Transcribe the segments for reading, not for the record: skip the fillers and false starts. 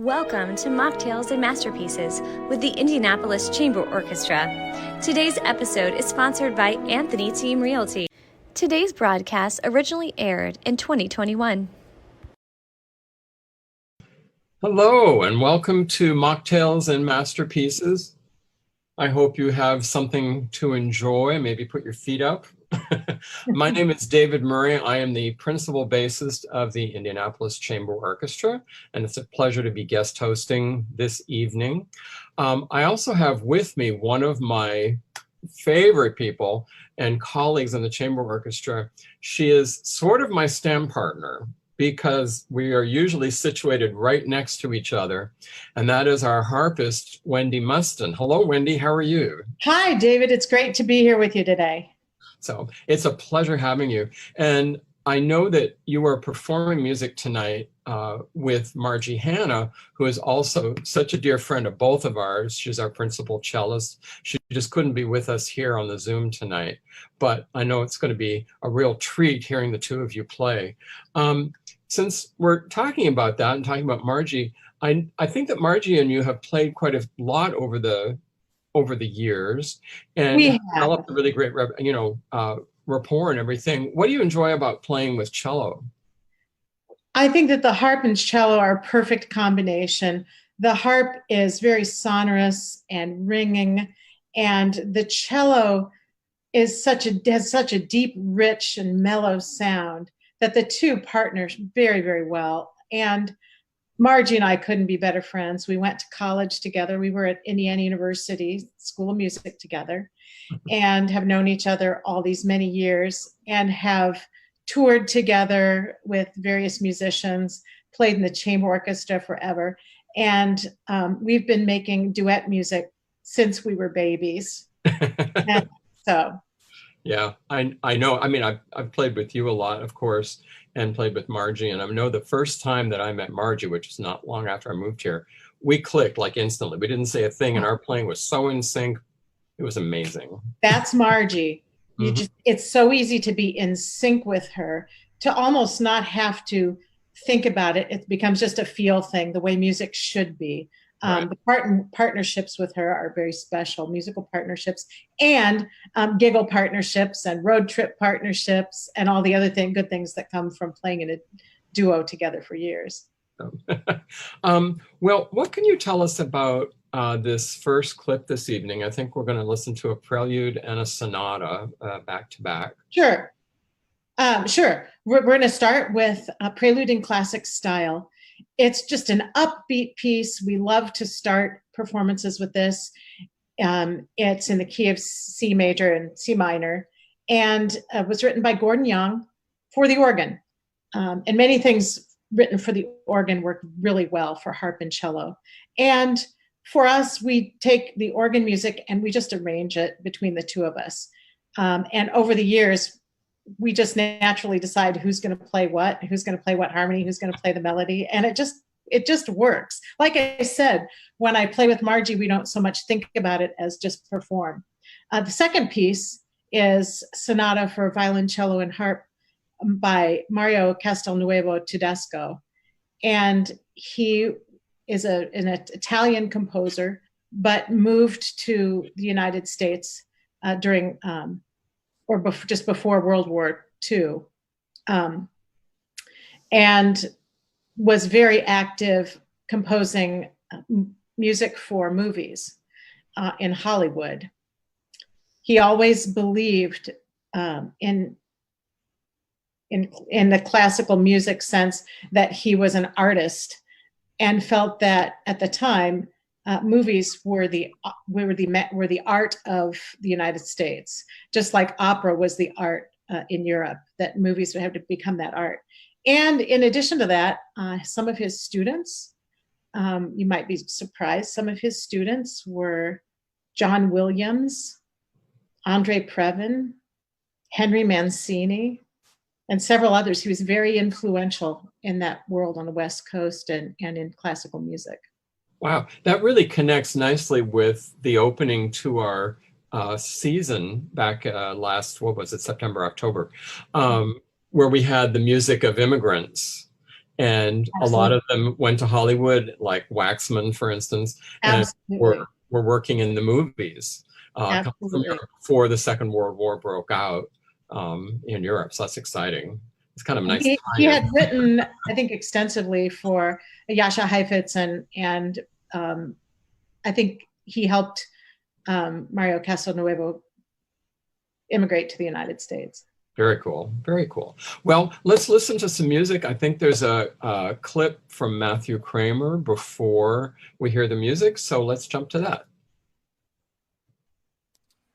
Welcome to Mocktails and Masterpieces with the Indianapolis Chamber Orchestra. Today's episode is sponsored by Anthony Team Realty. Today's broadcast originally aired in 2021. Hello, and welcome to Mocktails and Masterpieces. I hope you have something to enjoy. Maybe put your feet up. My name is David Murray. I am the principal bassist of the Indianapolis Chamber Orchestra, and it's a pleasure to be guest hosting this evening. I also have with me one of my favorite people and colleagues in the Chamber Orchestra. She is sort of my stand partner because we are usually situated right next to each other, and that is our harpist, Wendy Muston. Hello, Wendy. How are you? Hi, David. It's great to be here with you today. So it's a pleasure having you. And I know that you are performing music tonight with Marjie Hanna, who is also such a dear friend of both of ours. She's our principal cellist. She just couldn't be with us here on the Zoom tonight, but I know it's going to be a real treat hearing the two of you play. Since we're talking about that and talking about Marjie, I think that Marjie and you have played quite a lot over the years, and developed a really great, rapport and everything. What do you enjoy about playing with cello? I think that the harp and cello are a perfect combination. The harp is very sonorous and ringing, and the cello has such a deep, rich, and mellow sound that the two partner very, very well. And Marjie and I couldn't be better friends. We went to college together. We were at Indiana University School of Music together and have known each other all these many years and have toured together with various musicians, played in the chamber orchestra forever. And we've been making duet music since we were babies. And so. Yeah, I know. I mean, I've played with you a lot, of course, and played with Marjie. And I know the first time that I met Marjie, which was not long after I moved here, we clicked like instantly. We didn't say a thing, and our playing was so in sync. It was amazing. That's Marjie. It's so easy to be in sync with her, to almost not have to think about it. It becomes just a feel thing, the way music should be. Right. The partnerships with her are very special, musical partnerships and giggle partnerships and road trip partnerships and all the other good things that come from playing in a duo together for years. Well, what can you tell us about this first clip this evening? I think we're going to listen to a prelude and a sonata back to back. Sure. We're going to start with a prelude in classic style. It's just an upbeat piece. We love to start performances with this. It's in the key of C major and C minor, and was written by Gordon Young for the organ. And many things written for the organ work really well for harp and cello. And for us, we take the organ music and we just arrange it between the two of us. And over the years, we just naturally decide who's going to play what harmony, who's going to play the melody. And it just works. Like I said, when I play with Marjie, we don't so much think about it as just perform. The second piece is Sonata for Violoncello and Harp by Mario Castelnuovo Tedesco. And he is an Italian composer, but moved to the United States during just before World War II, and was very active composing music for movies in Hollywood. He always believed in the classical music sense that he was an artist, and felt that at the time movies were the art of the United States, just like opera was the art in Europe, that movies would have to become that art. And in addition to that, some of his students, you might be surprised, some of his students were John Williams, Andre Previn, Henry Mancini, and several others. He was very influential in that world on the West Coast and in classical music. Wow, that really connects nicely with the opening to our season back last, September, October, where we had the music of immigrants. And a lot of them went to Hollywood, like Waxman, for instance, and Absolutely. were working in the movies Absolutely. before the Second World War broke out in Europe. So that's exciting. It's kind of nice. He had written, I think, extensively for Jascha Heifetz, and I think he helped Mario Castelnuovo immigrate to the United States. Very cool. Very cool. Well, let's listen to some music. I think there's a clip from Matthew Kramer before we hear the music. So let's jump to that.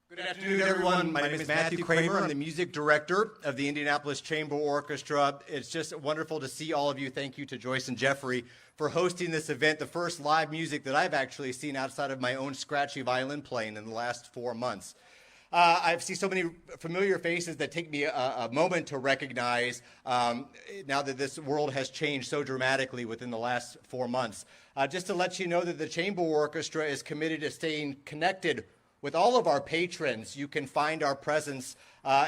Good afternoon, everyone. My name is Matthew Kramer. I'm the music director of the Indianapolis Chamber Orchestra. It's just wonderful to see all of you. Thank you to Joyce and Jeffrey for hosting this event, the first live music that I've actually seen outside of my own scratchy violin playing in the last 4 months. I see so many familiar faces that take me a moment to recognize now that this world has changed so dramatically within the last 4 months. Just to let you know that the Chamber Orchestra is committed to staying connected with all of our patrons. You can find our presence,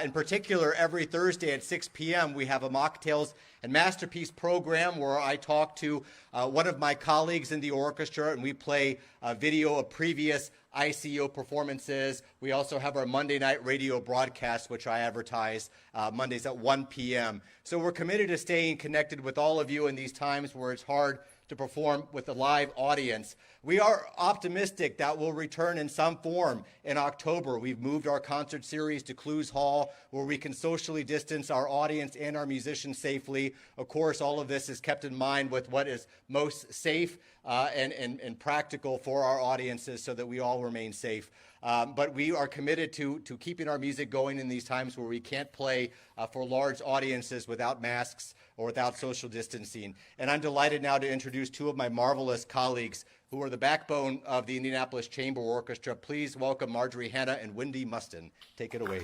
in particular, every Thursday at 6 p.m. We have a Mocktails and Masterpiece program where I talk to one of my colleagues in the orchestra, and we play a video of previous ICO performances. We also have our Monday night radio broadcast, which I advertise Mondays at 1 p.m. So we're committed to staying connected with all of you in these times where it's hard to perform with a live audience. We are optimistic that we'll return in some form in October. We've moved our concert series to Clues Hall, where we can socially distance our audience and our musicians safely. Of course, all of this is kept in mind with what is most safe and practical for our audiences so that we all remain safe. But we are committed to keeping our music going in these times where we can't play for large audiences without masks or without social distancing. And I'm delighted now to introduce two of my marvelous colleagues who are the backbone of the Indianapolis Chamber Orchestra. Please welcome Marjie, Hanna, and Wendy Muston. Take it away.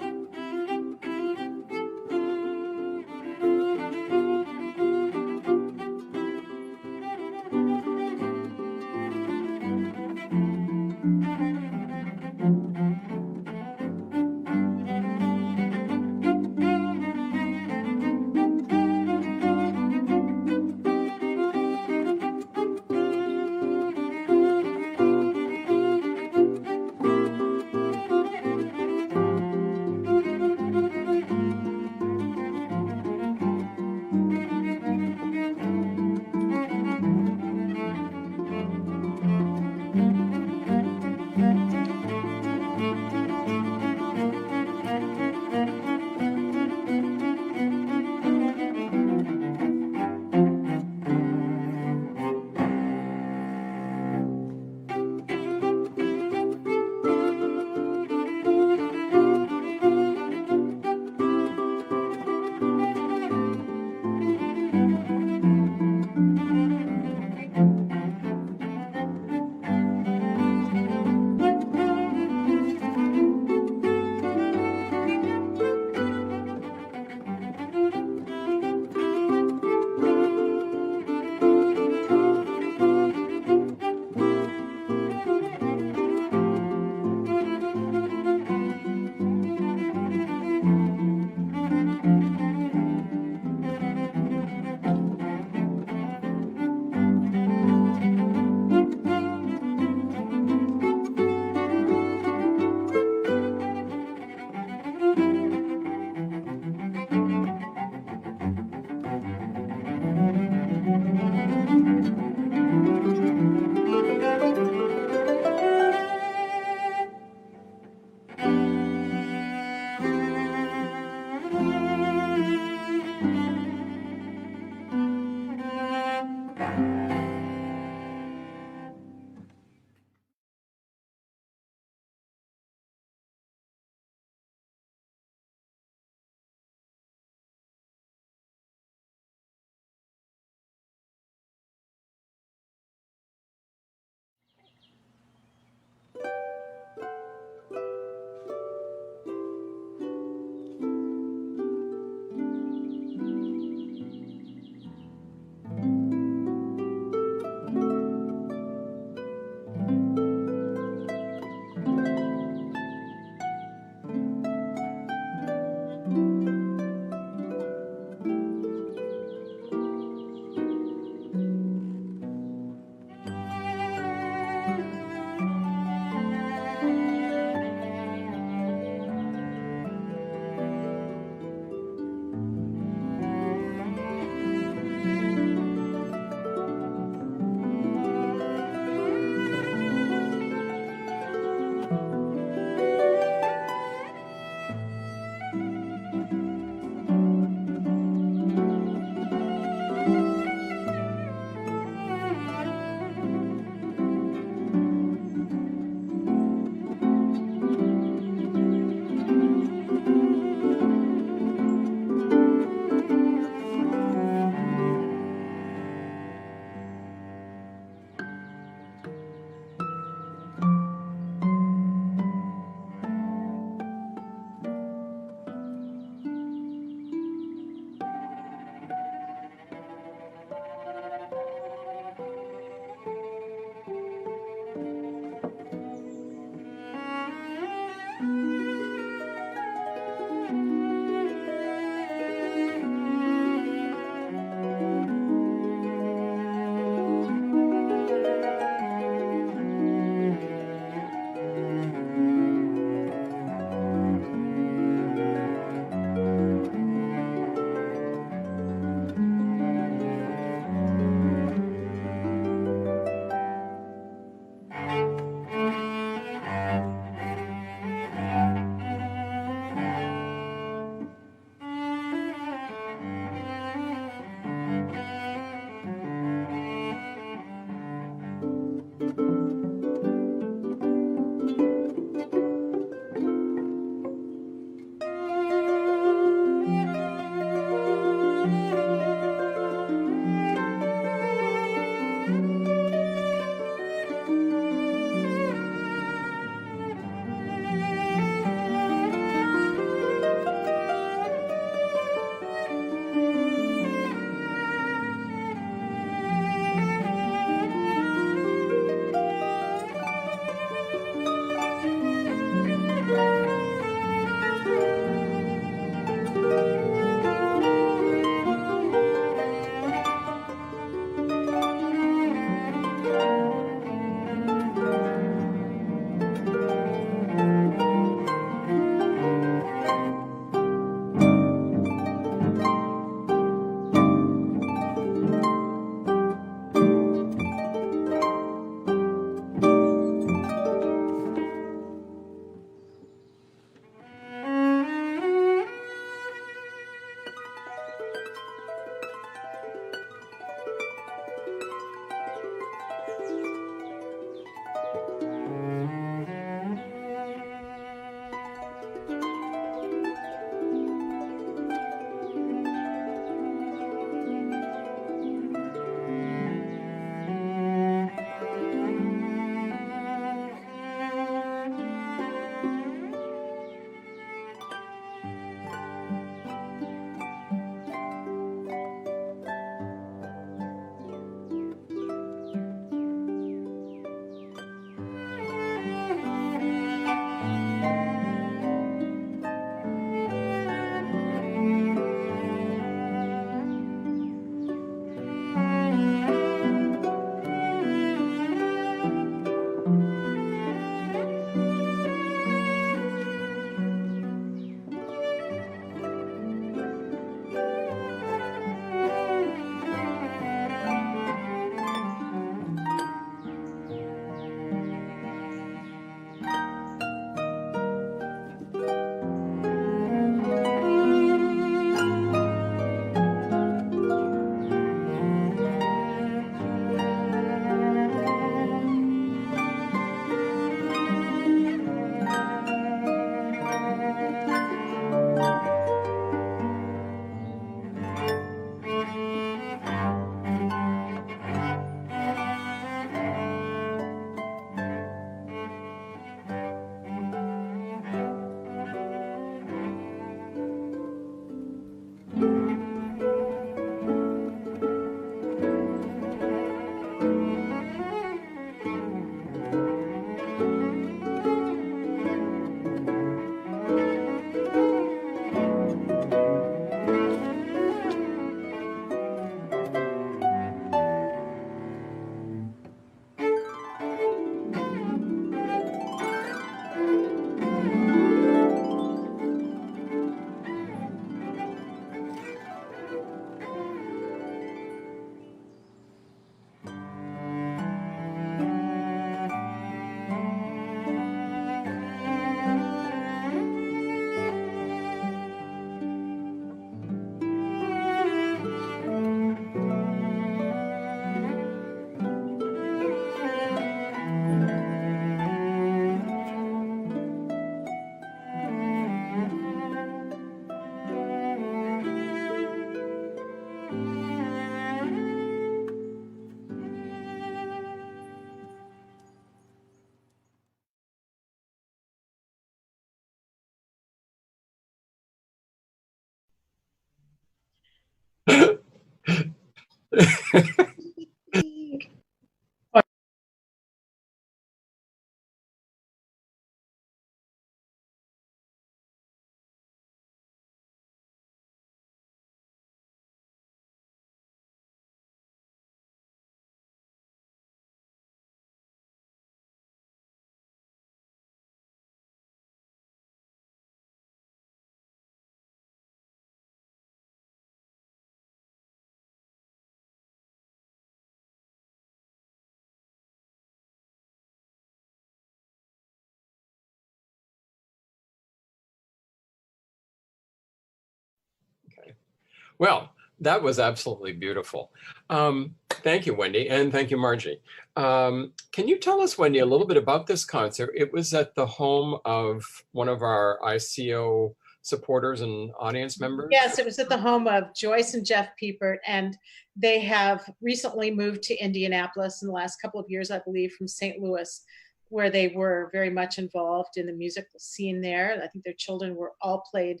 Well, that was absolutely beautiful. Thank you, Wendy, and thank you, Margie. Can you tell us, Wendy, a little bit about this concert? It was at the home of one of our ICO supporters and audience members? Yes, it was at the home of Joyce and Jeff Piepert, and they have recently moved to Indianapolis in the last couple of years, I believe, from St. Louis, where they were very much involved in the musical scene there. I think their children were all played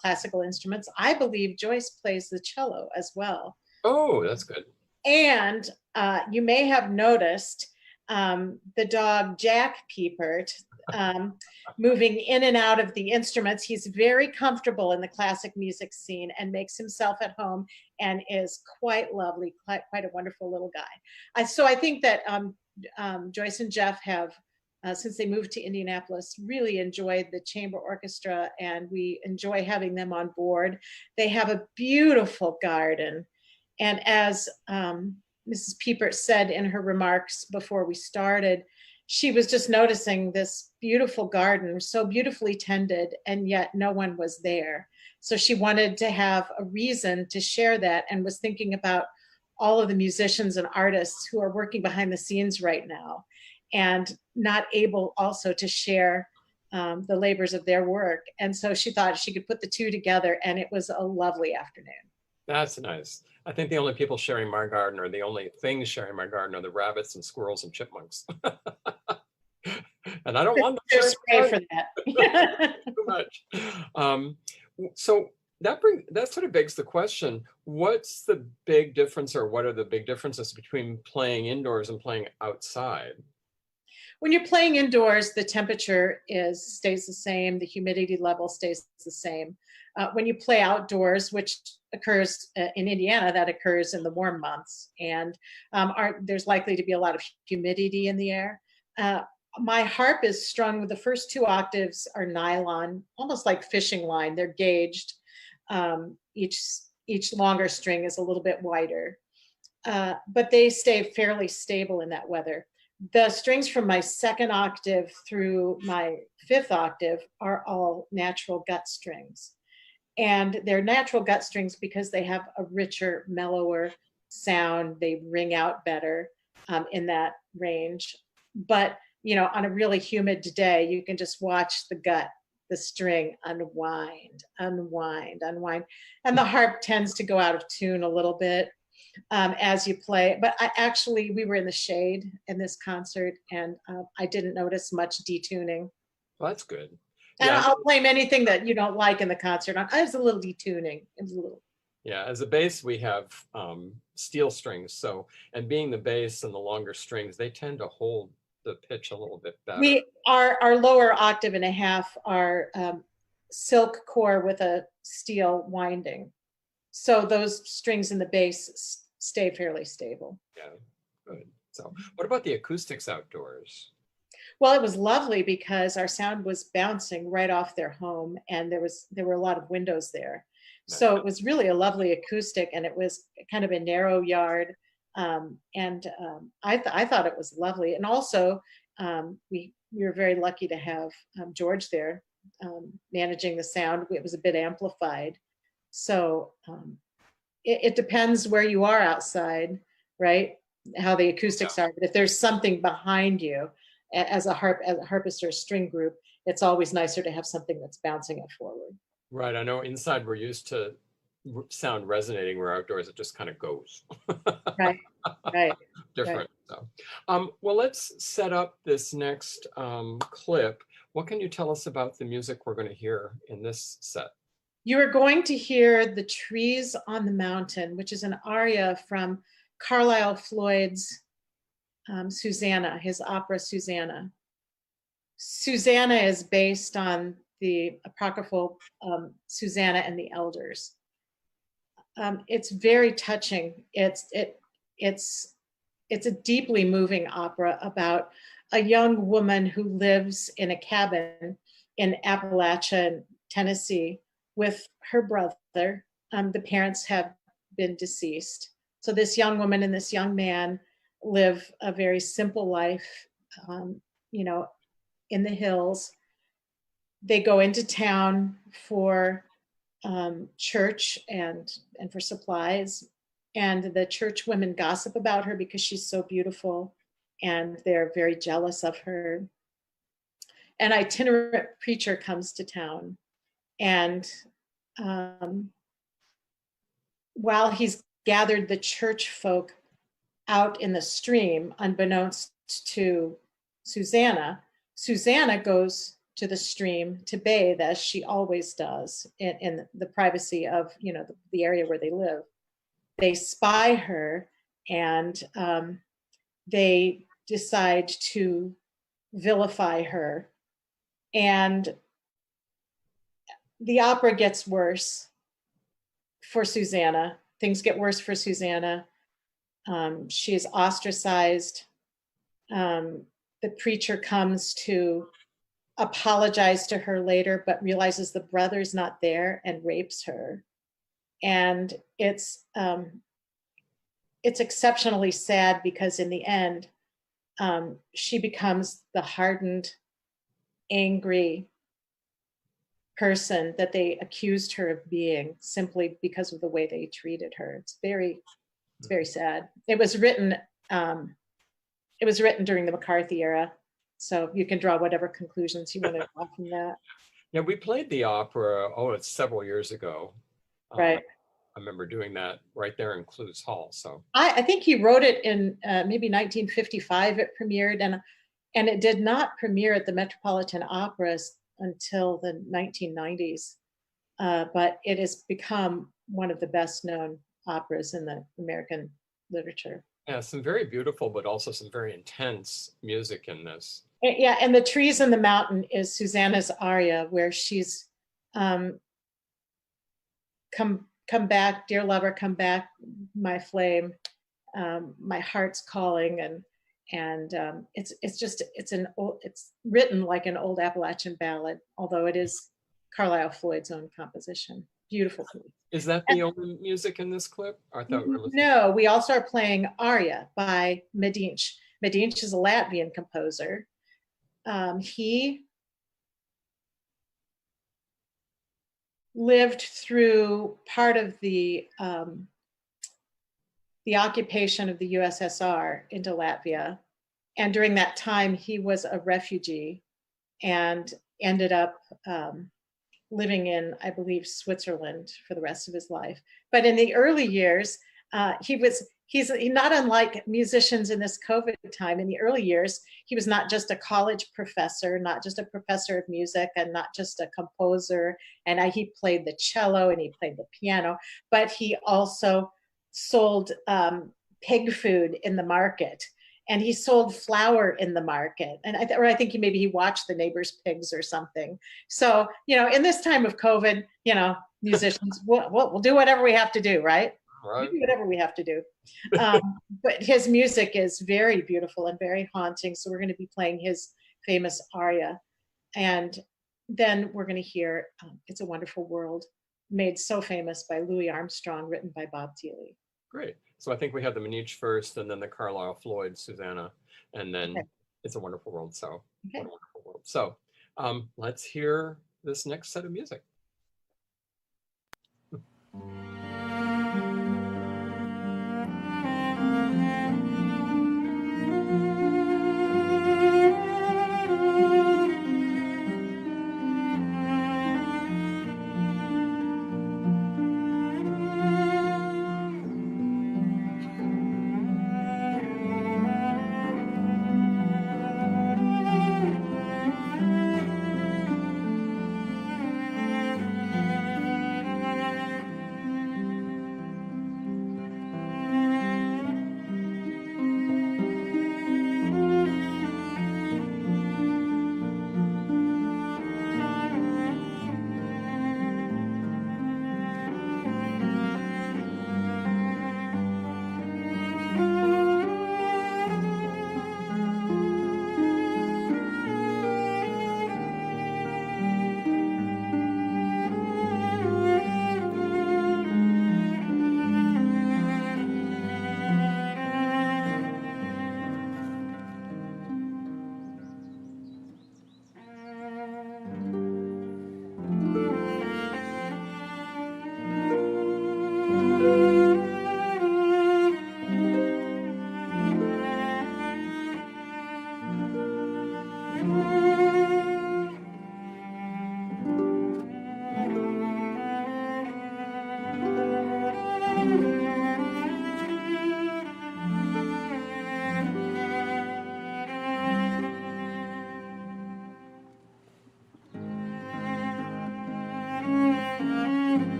classical instruments. I believe Joyce plays the cello as well. Oh, that's good. And you may have noticed the dog Jack Piepert moving in and out of the instruments. He's very comfortable in the classic music scene and makes himself at home and is quite lovely, quite a wonderful little guy. So I think that Joyce and Jeff have, since they moved to Indianapolis, really enjoyed the chamber orchestra, and we enjoy having them on board. They have a beautiful garden. And as Mrs. Piepert said in her remarks before we started, she was just noticing this beautiful garden, so beautifully tended, and yet no one was there. So she wanted to have a reason to share that, and was thinking about all of the musicians and artists who are working behind the scenes right now and not able also to share the labors of their work. And so she thought she could put the two together, and it was a lovely afternoon. That's nice. I think the only people sharing my garden, or the only things sharing my garden, are the rabbits and squirrels and chipmunks. And I don't want to spray for that. too much. So that sort of begs the question: what's the big difference, or what are the big differences between playing indoors and playing outside? When you're playing indoors, the temperature stays the same, the humidity level stays the same. When you play outdoors, which occurs in Indiana, that occurs in the warm months, and there's likely to be a lot of humidity in the air. My harp is strung, the first two octaves are nylon, almost like fishing line. They're gauged. Each longer string is a little bit wider, but they stay fairly stable in that weather. The strings from my second octave through my fifth octave are all natural gut strings. And they're natural gut strings because they have a richer, mellower sound. They ring out better in that range. But, on a really humid day, you can just watch the string unwind. And the harp tends to go out of tune a little bit as you play. But we were in the shade in this concert, and I didn't notice much detuning. Well, that's good. And yeah. I'll blame anything that you don't like in the concert. I was a little detuning. It was a little. Yeah, as a bass, we have steel strings. And being the bass and the longer strings, they tend to hold the pitch a little bit better. Our lower octave and a half are silk core with a steel winding. So those strings in the bass stay fairly stable. Yeah, good. So what about the acoustics outdoors? Well, it was lovely because our sound was bouncing right off their home, and there were a lot of windows there. So it was really a lovely acoustic, and it was kind of a narrow yard. I thought it was lovely. And also we were very lucky to have George there managing the sound. It was a bit amplified. So it depends where you are outside, right? How the acoustics are. But if there's something behind you, as a harpist or a string group, it's always nicer to have something that's bouncing it forward. Right. I know inside we're used to sound resonating, where outdoors it just kind of goes. Right. Different. Right. So, well, let's set up this next clip. What can you tell us about the music we're going to hear in this set? You are going to hear The Trees on the Mountain, which is an aria from Carlisle Floyd's Susanna, his opera Susanna. Susanna is based on the apocryphal Susanna and the Elders. It's very touching. It's a deeply moving opera about a young woman who lives in a cabin in Appalachia, Tennessee, with her brother. The parents have been deceased. So this young woman and this young man live a very simple life, in the hills. They go into town for church and for supplies. And the church women gossip about her because she's so beautiful, and they're very jealous of her. An itinerant preacher comes to town, and while he's gathered the church folk out in the stream, unbeknownst to Susanna, Susanna goes to the stream to bathe, as she always does, in the privacy of the area where they live. They spy her, and they decide to vilify her. And the opera gets worse for Susanna. Things get worse for Susanna. She is ostracized. The preacher comes to apologize to her later, but realizes the brother's not there and rapes her. And it's exceptionally sad, because in the end, she becomes the hardened, angry person that they accused her of being, simply because of the way they treated her. It's very sad. It was written during the McCarthy era, so you can draw whatever conclusions you want to draw from that. Yeah, we played the opera, it's several years ago. Right. I remember doing that right there in Clues Hall. So I think he wrote it in maybe 1955. It premiered, and it did not premiere at the Metropolitan Operas until the 1990s. But it has become one of the best known operas in the American literature. yeah, some very beautiful, but also some very intense music in this. Yeah, and The Trees in the Mountain is Susanna's aria, where she's come back, dear lover, come back, my flame, my heart's calling, and it's written like an old Appalachian ballad, although it is Carlisle Floyd's own composition. Beautiful piece. Is that the only music in this clip? I thought we were listening. No, we also are playing aria by Medinch. Medinch is a Latvian composer. He lived through part of the occupation of the USSR into Latvia. And during that time, he was a refugee and ended up living in, I believe, Switzerland for the rest of his life. But in the early years, he's not unlike musicians in this COVID time. In the early years, he was not just a college professor, not just a professor of music, and not just a composer. And he played the cello and he played the piano, but he also sold pig food in the market. And he sold flour in the market. And I think maybe he watched the neighbor's pigs or something. So, in this time of COVID, musicians, we'll do whatever we have to do, right? Right. We do whatever we have to do. But his music is very beautiful and very haunting. So we're going to be playing his famous aria. And then we're going to hear It's a Wonderful World, made so famous by Louis Armstrong, written by Bob Thiele. Great. So I think we have the Manich first, and then the Carlisle Floyd, Susanna, and then It's a Wonderful World. So, What a Wonderful World. So let's hear this next set of music.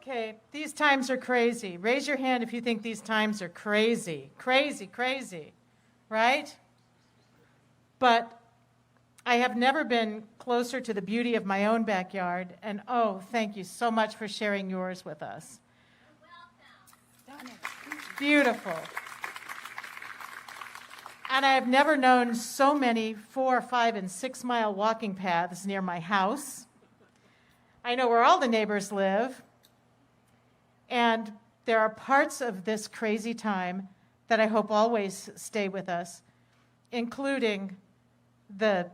Okay, these times are crazy. Raise your hand if you think these times are crazy. Crazy, crazy, right? But I have never been closer to the beauty of my own backyard, and oh, thank you so much for sharing yours with us. Beautiful. And I have never known so many 4, 5, and 6 mile walking paths near my house. I know where all the neighbors live. And there are parts of this crazy time that I hope always stay with us, including the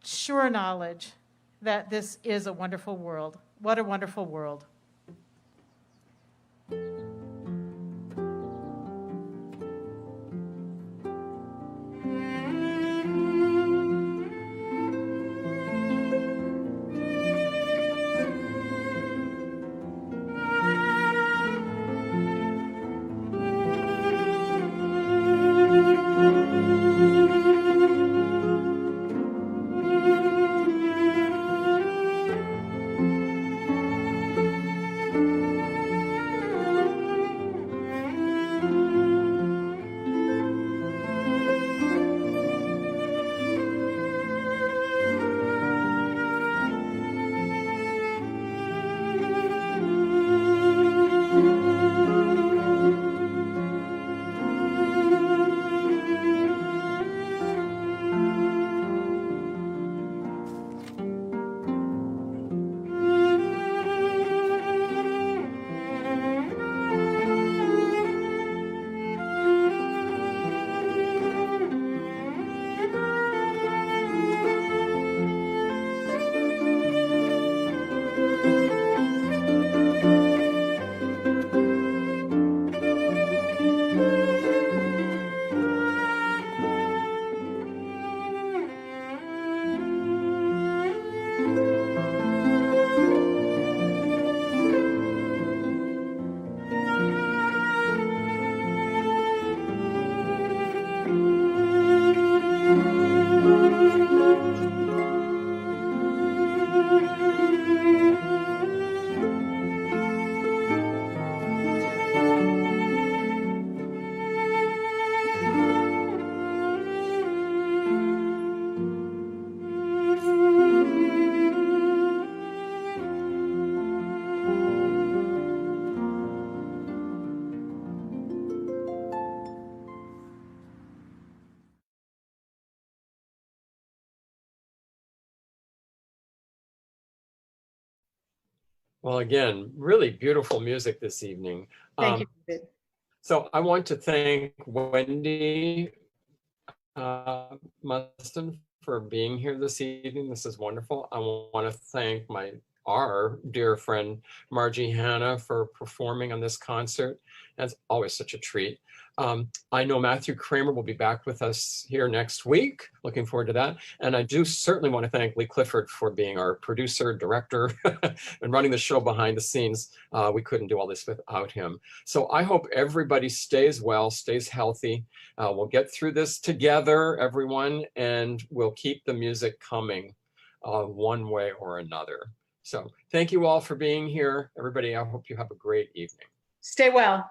sure knowledge that this is a wonderful world. What a wonderful world. Well, again, really beautiful music this evening. Thank you, David. So I want to thank Wendy Muston for being here this evening. This is wonderful. I want to thank our dear friend Marjie Hanna for performing on this concert. That's always such a treat. I know Matthew Kramer will be back with us here next week. Looking forward to that. And I do certainly want to thank Lee Clifford for being our producer, director, and running the show behind the scenes. We couldn't do all this without him. So I hope everybody stays well, stays healthy. We'll get through this together, everyone, and we'll keep the music coming one way or another. So thank you all for being here. Everybody, I hope you have a great evening. Stay well.